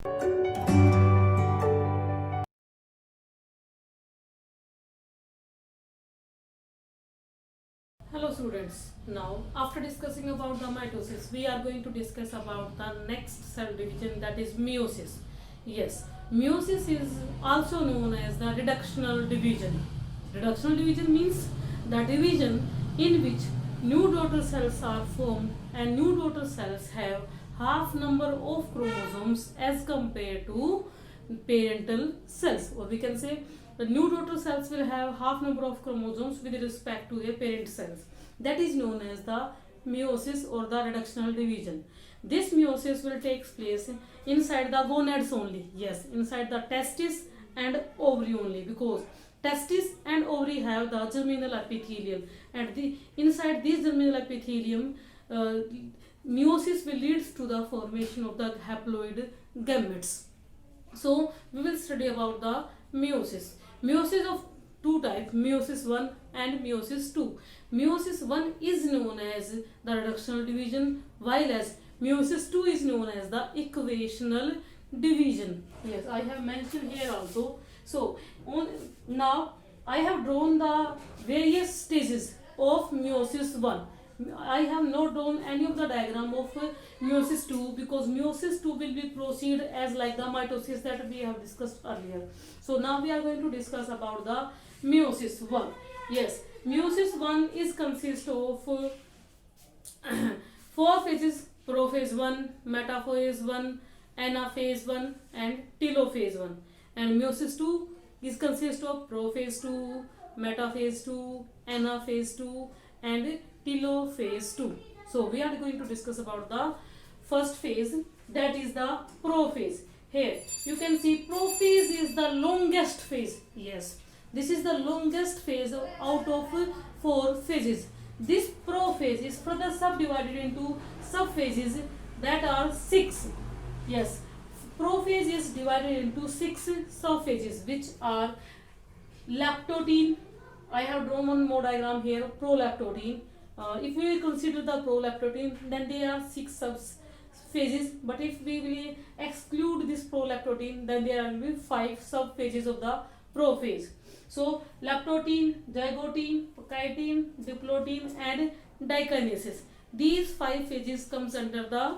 Hello students, now after discussing about the mitosis, we are going to discuss about the next cell division, that is meiosis. Yes, meiosis is also known as the reductional division. Reductional division means the division in which new daughter cells are formed, and new daughter cells have half number of chromosomes as compared to parental cells, or we can say the new daughter cells will have half number of chromosomes with respect to a parent cells. That is known as the meiosis or the reductional division. This meiosis will take place inside the gonads only. Yes, inside the testis and ovary only, because testis and ovary have the germinal epithelium, and inside this germinal epithelium, meiosis will lead to the formation of the haploid gametes. So we will study about the meiosis. Meiosis of two types, meiosis 1 and meiosis 2. Meiosis 1 is known as the reductional division, while as meiosis 2 is known as the equational division. Yes, I have mentioned here also. So now I have drawn the various stages of meiosis 1. I have not drawn any of the diagram of meiosis 2, because meiosis 2 will be proceed as like the mitosis that we have discussed earlier. So now we are going to discuss about the meiosis 1. Yes, meiosis 1 is consist of four phases: prophase 1, metaphase 1, anaphase 1 and telophase 1. And meiosis 2 is consist of prophase 2, metaphase 2, anaphase 2 and telophase 2. So we are going to discuss about the first phase, that is the prophase. Here you can see prophase is the longest phase. Yes, this is the longest phase out of four phases. This prophase is further subdivided into subphases that are 6. Yes, prophase is divided into 6 subphases, which are lactotein. I have drawn one more diagram here, prolactotein. If we will consider the prolactotein, then there are 6 subphases, but if we will exclude this prolactotein, then there will be 5 subphases of the prophase. So lactotein, zygotein, catein, diplotein and dikinesis. These 5 phases comes under the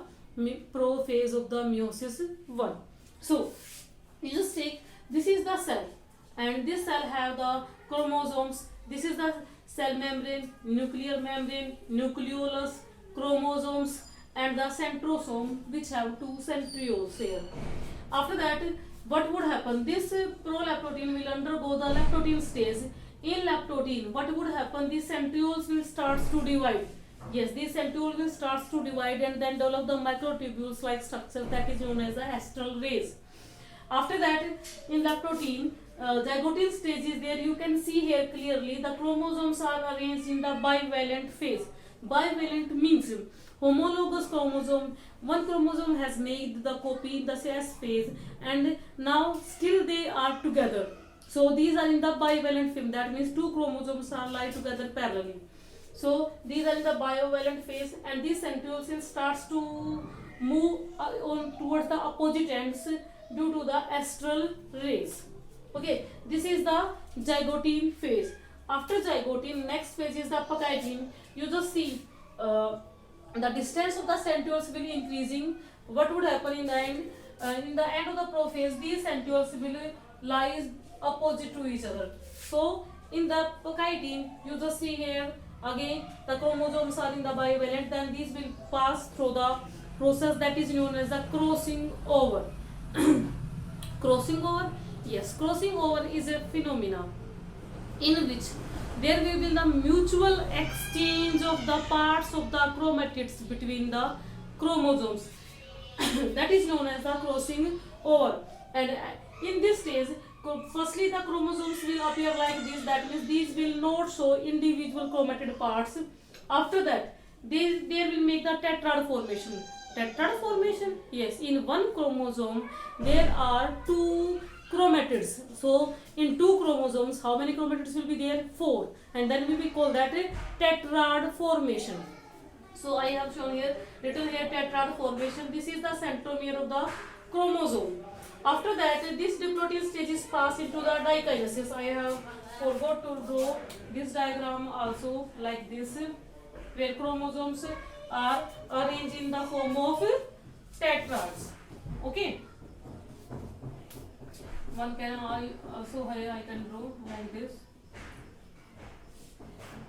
prophase of the meiosis 1. So you just take, this is the cell, and this cell have the chromosomes. This is the cell membrane, nuclear membrane, nucleolus, chromosomes and the centrosome, which have 2 centrioles here. After that, what would happen? This prolactotein will undergo the lactotein stage. In lactotein, what would happen? These centrioles will start to divide. Yes, these centrioles will start to divide and then develop the microtubules like structure that is known as the astral rays. After that, in lactotein, zygotein stage is there. You can see here clearly the chromosomes are arranged in the bivalent phase. Bivalent means homologous chromosome. One chromosome has made the copy in the S phase, and now still they are together. So these are in the bivalent phase. That means 2 chromosomes are lie together parallelly. So these are in the bivalent phase, and these centrioles starts to move on towards the opposite ends due to the astral rays. Okay, this is the zygotein phase. After zygotein, next phase is the apocytein. You just see the distance of the centrioles will be increasing. What would happen in the end? In the end of the prophase, these centrioles will lie opposite to each other. So in the apocytein, you just see here again the chromosomes are in the bivalent. Then these will pass through the process that is known as the crossing over. Crossing over, yes, crossing over is a phenomena in which there will be the mutual exchange of the parts of the chromatids between the chromosomes. That is known as the crossing over. And in this stage, firstly the chromosomes will appear like this. That means these will not show individual chromatid parts. After that, they will make the tetrad formation. Tetrad formation, yes, in one chromosome there are 2 chromatids. So in 2 chromosomes, how many chromatids will be there? 4. And then we will call that a tetrad formation. So I have shown here, written here tetrad formation. This is the centromere of the chromosome. After that, this diploid stage is passed into the dikinesis. I have forgot to draw this diagram also like this, where chromosomes are arranged in the form of tetrads. Okay. One can also I can draw like this.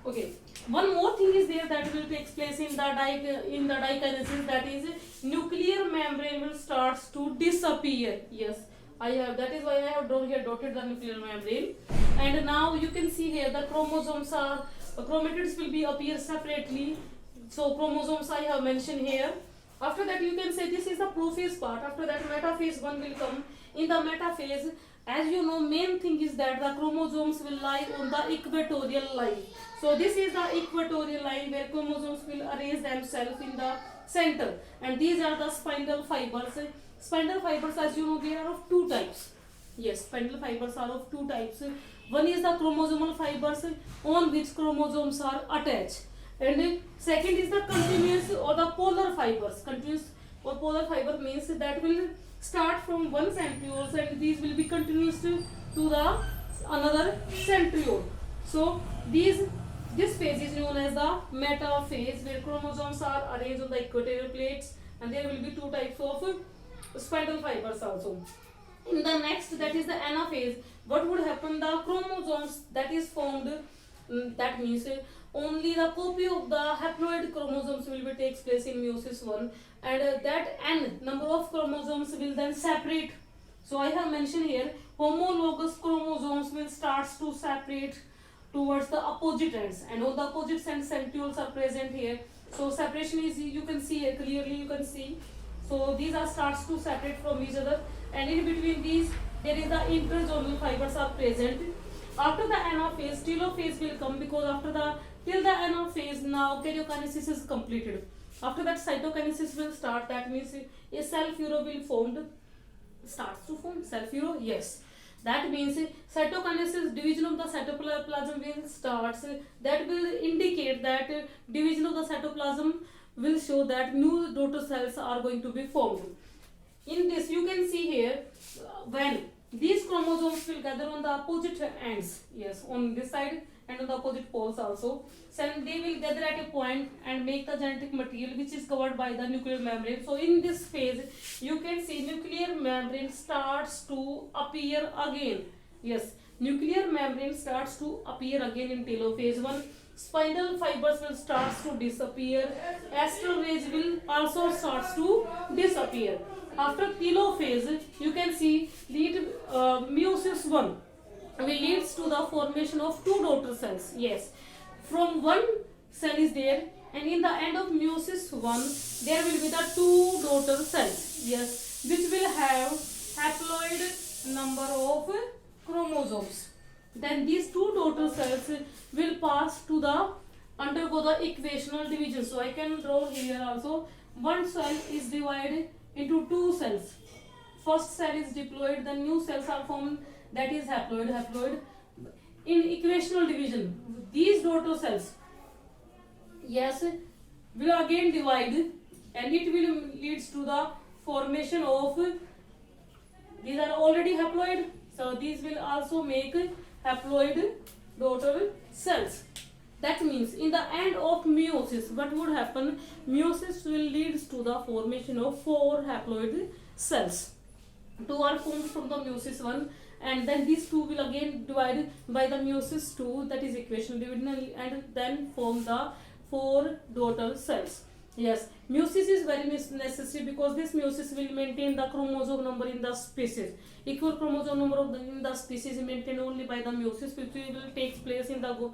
Okay. One more thing is there that will take place in the dikinesis, that is nuclear membrane will starts to disappear. Yes, I have, that is why I have drawn here dotted the nuclear membrane. And now you can see here the chromosomes are chromatids will be appear separately. So chromosomes I have mentioned here. After that you can say this is the prophase part. After that metaphase 1 will come. In the metaphase, as you know, main thing is that the chromosomes will lie on the equatorial line. So this is the equatorial line where chromosomes will arrange themselves in the center, and these are the spindle fibers. Spindle fibers, as you know, they are of two types. Yes, spindle fibers are of two types. One is the chromosomal fibers on which chromosomes are attached, and second is the continuous or the polar fibers. Continuous or polar fiber means that will start from one centriole and these will be continuous to the another centriole. So this phase is known as the metaphase, where chromosomes are arranged on the equatorial plates, and there will be two types of spindle fibers also. In the next, that is the anaphase, what would happen? The chromosomes that is formed, that means only the copy of the haploid chromosomes will be takes place in meiosis 1, and that n number of chromosomes will then separate. So I have mentioned here homologous chromosomes will start to separate towards the opposite ends, and on the opposite ends centrioles are present here. So separation is, you can see here clearly, you can see. So these are starts to separate from each other, and in between these there is the interzonal fibers are present. After the anaphase, telophase will come, because after the till the anaphase now karyokinesis is completed. After that cytokinesis will start, that means a cell furrow will formed, starts to form cell furrow. Yes, that means cytokinesis, division of the cytoplasm will starts. That will indicate that division of the cytoplasm will show that new daughter cells are going to be formed. In this you can see here, when these chromosomes will gather on the opposite ends, yes, on this side and on the opposite poles also, so they will gather at a point and make the genetic material which is covered by the nuclear membrane. So in this phase you can see nuclear membrane starts to appear again. Yes, nuclear membrane starts to appear again in telophase 1. Spindle fibers will start to disappear. Astrorage will also starts to disappear. After telophase, you can see meiosis 1 will leads to the formation of two daughter cells. Yes, from one cell is there, and in the end of meiosis 1 there will be the two daughter cells. Yes, which will have haploid number of chromosomes. Then these two daughter cells will pass to the undergo the equational division. So I can draw here also, one cell is divided into two cells. First cell is diploid, then new cells are formed, that is haploid. In equational division, these daughter cells, yes, will again divide, and it will leads to the formation of, these are already haploid, so these will also make haploid daughter cells. That means in the end of meiosis, what would happen? Meiosis will leads to the formation of 4 haploid cells. 2 are formed from the meiosis 1, and then these 2 will again divide by the meiosis 2, that is equational division, and then form the 4 daughter cells. Yes, meiosis is very necessary, because this meiosis will maintain the chromosome number in the species. Equal chromosome number in the species is maintained only by the meiosis, which will take place in the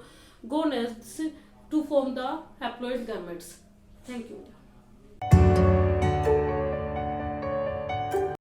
gonads to form the haploid gametes. Thank you.